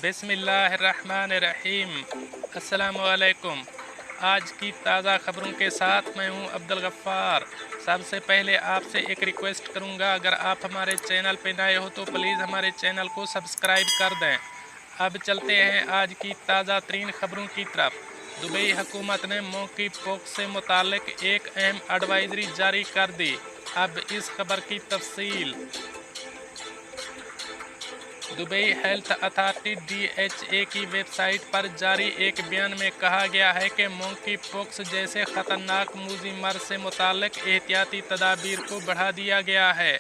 बिस्मिल्लाहिर्रहमानिर्रहीम। अस्सलामुअलैकुम। आज की ताज़ा खबरों के साथ मैं हूं अब्दुल गफ्फार। सबसे पहले आपसे एक रिक्वेस्ट करूंगा, अगर आप हमारे चैनल पर नए हो तो प्लीज़ हमारे चैनल को सब्सक्राइब कर दें। अब चलते हैं आज की ताज़ा तरीन खबरों की तरफ। दुबई हुकूमत ने मोंकी पॉक्स से मुतालिक एक अहम एडवाइजरी जारी कर दी। अब इस खबर की तफसील। दुबई हेल्थ अथॉरिटी DHA की वेबसाइट पर जारी एक बयान में कहा गया है कि मोंकी पॉक्स जैसे ख़तरनाक मूजी मर्ज़ से मुताल्लिक़ एहतियाती तदाबीर को बढ़ा दिया गया है।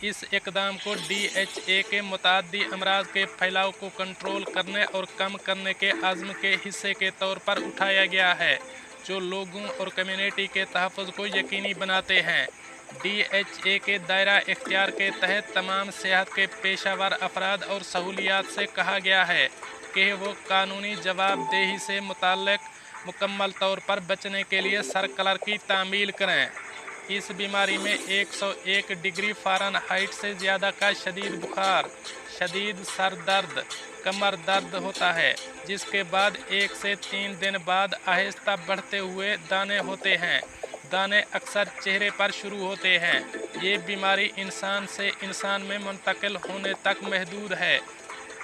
इस इक़दाम को DHA के मुतअद्दी अमराज के फैलाव को कंट्रोल करने और कम करने के अज़्म के हिस्से के तौर पर उठाया गया है, जो लोगों और कम्युनिटी के तहफ़्फ़ुज़ को यकीनी बनाते हैं। DHA के दायरा इख्तियार के तहत तमाम सेहत के पेशावर अफराद और सहूलियात से कहा गया है कि वो कानूनी जवाबदेही से मुताल्लिक़ मुकम्मल तौर पर बचने के लिए सर्कलर की तामील करें। इस बीमारी में 101 डिग्री फ़ारेनहाइट से ज़्यादा का शदीद बुखार, शदीद सर दर्द, कमर दर्द होता है, जिसके बाद 1 से 3 दिन बाद आहिस्ता बढ़ते हुए दाने होते हैं। दाने अक्सर चेहरे पर शुरू होते हैं। ये बीमारी इंसान से इंसान में मुंतकिल होने तक महदूद है,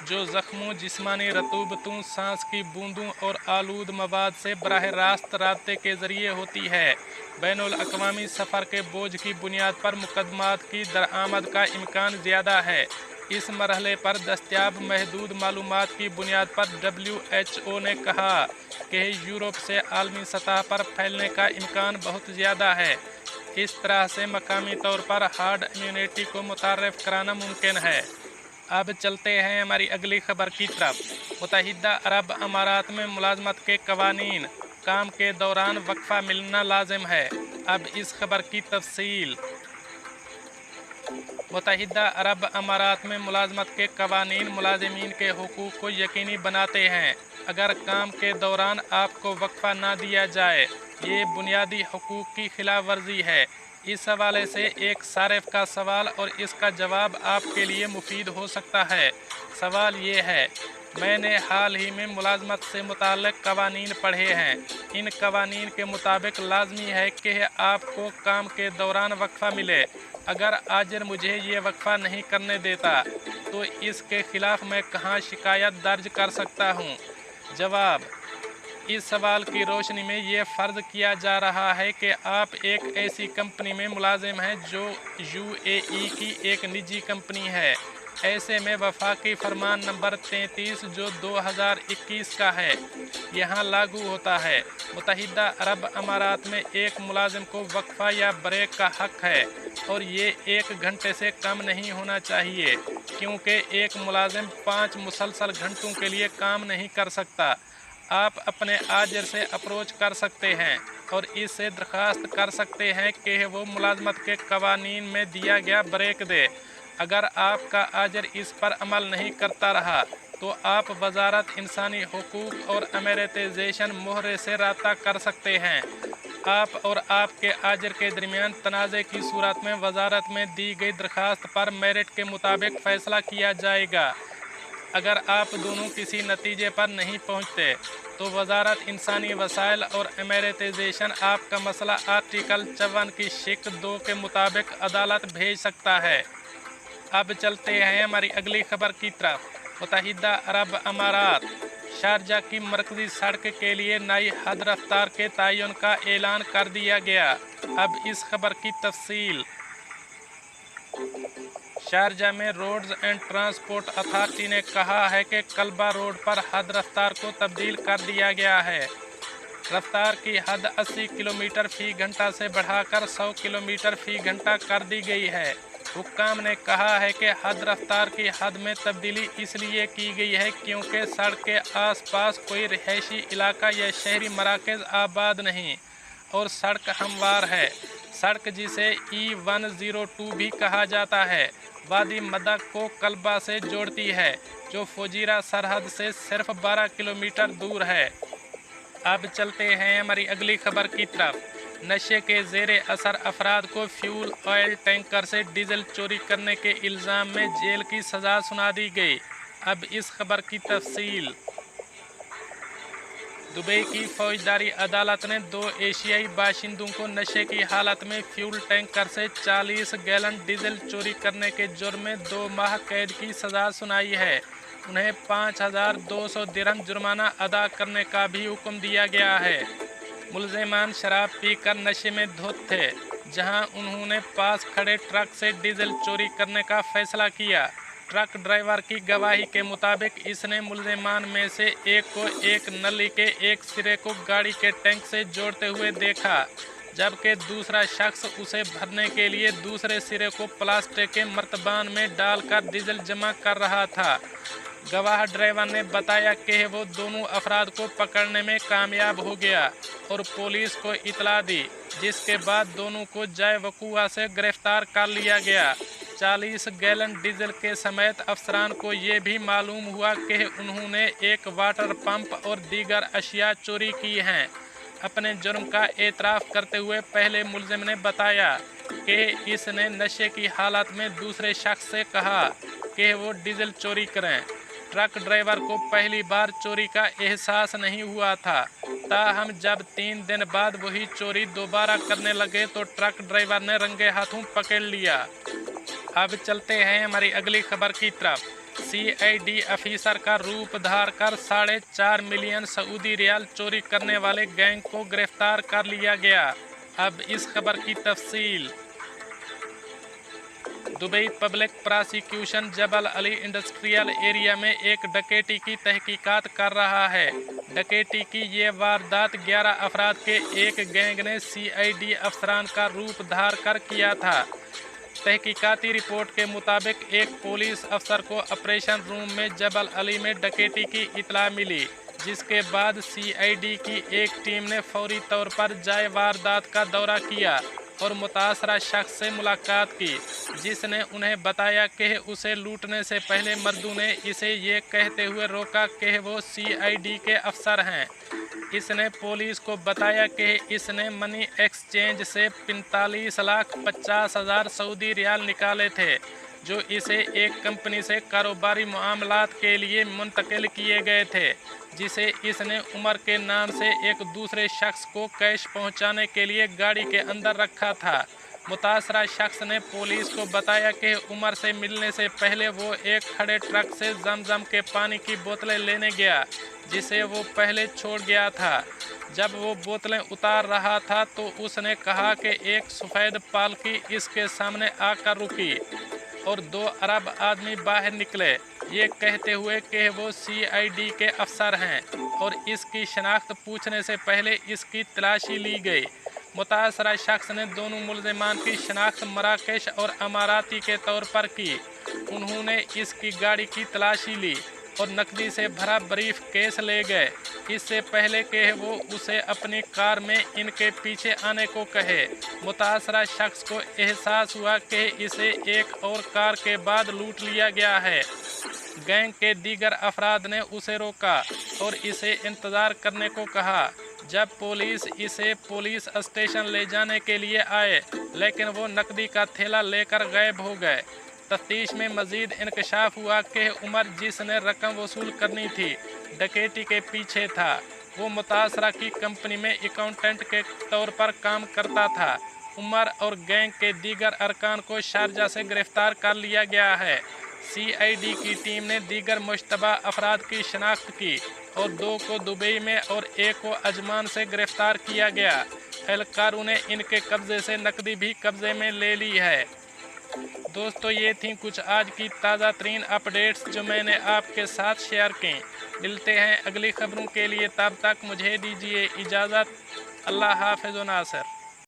जो ज़ख्मों, जिस्मानी रतूबतों, सांस की बूंदों और आलूद मवाद से बराह रास्त राब्ते के ज़रिए होती है। बैनुल अक़वामी सफ़र के बोझ की बुनियाद पर मुकदमात की दरामद का इम्कान ज़्यादा है। इस मरहले पर दस्तयाब महदूद मालूमात की बुनियाद पर WHO ने कहा कि यूरोप से आलमी सतह पर फैलने का इम्कान बहुत ज़्यादा है। इस तरह से मकामी तौर पर हार्ड इम्यूनिटी को मुतारफ़ कराना मुमकिन है। अब चलते हैं हमारी अगली खबर की तरफ। मुत्तहिदा अरब अमारात में मुलाजमत के कवानीन, काम के दौरान वक्फा मिलना लाजिम है। अब इस खबर की तफसील। मुत्तहिदा अरब अमारात में मुलाजमत के कवानीन मुलाजिमीन के हुकूक को यकीनी बनाते हैं। अगर काम के दौरान आपको वक्फा ना दिया जाए, ये बुनियादी हुकूक की खिलाफ वर्जी है। इस हवाले से एक सारिफ का सवाल और इसका जवाब आपके लिए मुफीद हो सकता है। सवाल ये है, मैंने हाल ही में मुलाजमत से मुताल्लिक़ कवानीन पढ़े हैं। इन कवानीन के मुताबिक लाजमी है कि आपको काम के दौरान वक्फा मिले। अगर आजिर मुझे ये वक्फा नहीं करने देता तो इसके ख़िलाफ़ मैं कहाँ शिकायत दर्ज कर सकता हूँ? जवाब: इस सवाल की रोशनी में ये फ़र्ज़ किया जा रहा है कि आप एक ऐसी कंपनी में मुलाजिम हैं जो UAE की एक निजी कंपनी है। ऐसे में वफाकी फरमान नंबर 33 जो 2021 का है, यहाँ लागू होता है। मुत्तहिदा अरब अमारात में एक मुलाजिम को वक्फा या ब्रेक का हक़ है और ये 1 घंटे से कम नहीं होना चाहिए, क्योंकि एक मुलाजिम 5 मुसलसल घंटों के लिए काम नहीं कर सकता। आप अपने आजिर से अप्रोच कर सकते हैं और इससे दरख्वास्त कर सकते हैं कि वो मुलाजमत के कवानीन में दिया गया ब्रेक दे। अगर आपका आजिर इस पर अमल नहीं करता रहा तो आप वजारत इंसानी हुकूक और अमेरिटाइजेशन मोहरे से रब्ता कर सकते हैं। आप और आपके आजिर के दरमियान तनाज़े की सूरत में वजारत में दी गई दरख्वास्त पर मेरिट के मुताबिक फ़ैसला किया जाएगा। अगर आप दोनों किसी नतीजे पर नहीं पहुंचते तो वजारत इंसानी वसाइल और अमेरिटाइजेशन आपका मसला आर्टिकल 54 की शिक 2 के मुताबिक अदालत भेज सकता है। अब चलते हैं हमारी अगली खबर की तरफ। मुत्तहिदा अरब अमारात, शारजा की मरकज़ी सड़क के लिए नई हद रफ्तार के तयन का ऐलान कर दिया गया। अब इस खबर की तफसील। शारजा में रोड्स एंड ट्रांसपोर्ट अथॉरिटी ने कहा है कि कल्बा रोड पर हद रफ्तार को तब्दील कर दिया गया है। रफ्तार की हद 80 किलोमीटर फ़ी घंटा से बढ़ाकर 100 किलोमीटर फ़ी घंटा कर दी गई है। हुक्काम ने कहा है कि हद रफ्तार की हद में तब्दीली इसलिए की गई है क्योंकि सड़क के आसपास कोई रिहायशी इलाका या शहरी मराकज़ आबाद नहीं और सड़क हमवार है। सड़क जिसे E102 भी कहा जाता है, वादी मदक को कल्बा से जोड़ती है, जो फुजीरा सरहद से सिर्फ 12 किलोमीटर दूर है। अब चलते हैं हमारी अगली खबर की तरफ। नशे के ज़ेरे असर अफराद को फ्यूल ऑयल टैंकर से डीजल चोरी करने के इल्ज़ाम में जेल की सज़ा सुना दी गई। अब इस खबर की तफसील। दुबई की फौजदारी अदालत ने 2 एशियाई बाशिंदों को नशे की हालत में फ्यूल टैंकर से 40 गैलन डीजल चोरी करने के जुर्म में 2 माह कैद की सज़ा सुनाई है। उन्हें 5,200 दिरहम जुर्माना अदा करने का भी हुक्म दिया गया है। मुलज़िमान शराब पीकर नशे में धुत थे, जहां उन्होंने पास खड़े ट्रक से डीजल चोरी करने का फैसला किया। ट्रक ड्राइवर की गवाही के मुताबिक इसने मुलज़िमान में से एक को एक नली के एक सिरे को गाड़ी के टैंक से जोड़ते हुए देखा, जबकि दूसरा शख्स उसे भरने के लिए दूसरे सिरे को प्लास्टिक के मर्तबान में डालकर डीजल जमा कर रहा था। गवाह ड्राइवर ने बताया कि वो दोनों अफराद को पकड़ने में कामयाब हो गया और पुलिस को इतला दी, जिसके बाद दोनों को जाए वकूआ से गिरफ्तार कर लिया गया। 40 गैलन डीजल के समेत अफसरान को ये भी मालूम हुआ कि उन्होंने एक वाटर पंप और दीगर अशिया चोरी की हैं। अपने जुर्म का एतराफ़ करते हुए पहले मुलजिम ने बताया कि इसने नशे की हालत में दूसरे शख्स से कहा कि वो डीजल चोरी करें। ट्रक ड्राइवर को पहली बार चोरी का एहसास नहीं हुआ था, ताहम जब 3 दिन बाद वही चोरी दोबारा करने लगे तो ट्रक ड्राइवर ने रंगे हाथों पकड़ लिया। अब चलते हैं हमारी अगली खबर की तरफ। CID अफीसर का रूप धार कर 4.5 मिलियन सऊदी रियाल चोरी करने वाले गैंग को गिरफ्तार कर लिया गया। अब इस खबर की तफसील। दुबई पब्लिक प्रोसिक्यूशन जबल अली इंडस्ट्रियल एरिया में एक डकैती की तहकीकात कर रहा है। डकैती की ये वारदात 11 अफराद के एक गैंग ने CID अफसरान का रूप धार कर किया था। तहकीकाती रिपोर्ट के मुताबिक एक पुलिस अफसर को ऑपरेशन रूम में जबल अली में डकैती की इतला मिली, जिसके बाद CID की एक टीम ने फौरी तौर पर जाए वारदात का दौरा किया और मुतासरा शख्स से मुलाकात की, जिसने उन्हें बताया कि उसे लूटने से पहले मर्दों ने इसे ये कहते हुए रोका कि वो CID के अफसर हैं। इसने पुलिस को बताया कि इसने मनी एक्सचेंज से 45,50,000 सऊदी रियाल निकाले थे, जो इसे एक कंपनी से कारोबारी मामलात के लिए मुंतकिल किए गए थे, जिसे इसने उमर के नाम से एक दूसरे शख्स को कैश पहुंचाने के लिए गाड़ी के अंदर रखा था। मुतासरा शख्स ने पुलिस को बताया कि उमर से मिलने से पहले वो एक खड़े ट्रक से जमजम के पानी की बोतलें लेने गया, जिसे वो पहले छोड़ गया था। जब वो बोतलें उतार रहा था तो उसने कहा कि एक सफ़ेद पालकी इसके सामने आकर रुकी और 2 अरब आदमी बाहर निकले, ये कहते हुए कि वो CID के अफसर हैं और इसकी शनाख्त पूछने से पहले इसकी तलाशी ली गई। मुतासरा शख्स ने दोनों मुलज़िमान की शनाख्त मराकश और अमाराती के तौर पर की। उन्होंने इसकी गाड़ी की तलाशी ली और नकदी से भरा ब्रीफ केस ले गए, इससे पहले कि वो उसे अपनी कार में इनके पीछे आने को कहे। मुतासरा शख्स को एहसास हुआ कि इसे एक और कार के बाद लूट लिया गया है। गैंग के दीगर अफराद ने उसे रोका और इसे इंतज़ार करने को कहा जब पुलिस इसे पुलिस स्टेशन ले जाने के लिए आए, लेकिन वो नकदी का थैला लेकर गायब हो गए। तफ्तीश में मज़ीद इंकशाफ हुआ कि उमर, जिसने रकम वसूल करनी थी, डकैती के पीछे था। वो मुतासरा की कंपनी में अकाउंटेंट के तौर पर काम करता था। उमर और गैंग के दीगर अरकान को शारजा से गिरफ्तार कर लिया गया है। CID की टीम ने दीगर मुश्तबा अफराद की शनाख्त की और 2 को दुबई में और 1 को अजमान से गिरफ्तार किया गया। एहलकारों ने इनके कब्ज़े से नकदी भी कब्ज़े में ले ली है। दोस्तों, ये थी कुछ आज की ताज़ा तरीन अपडेट्स जो मैंने आपके साथ शेयर की। मिलते हैं अगली खबरों के लिए, तब तक मुझे दीजिए इजाज़त। अल्लाह हाफ़िज़ व नासिर।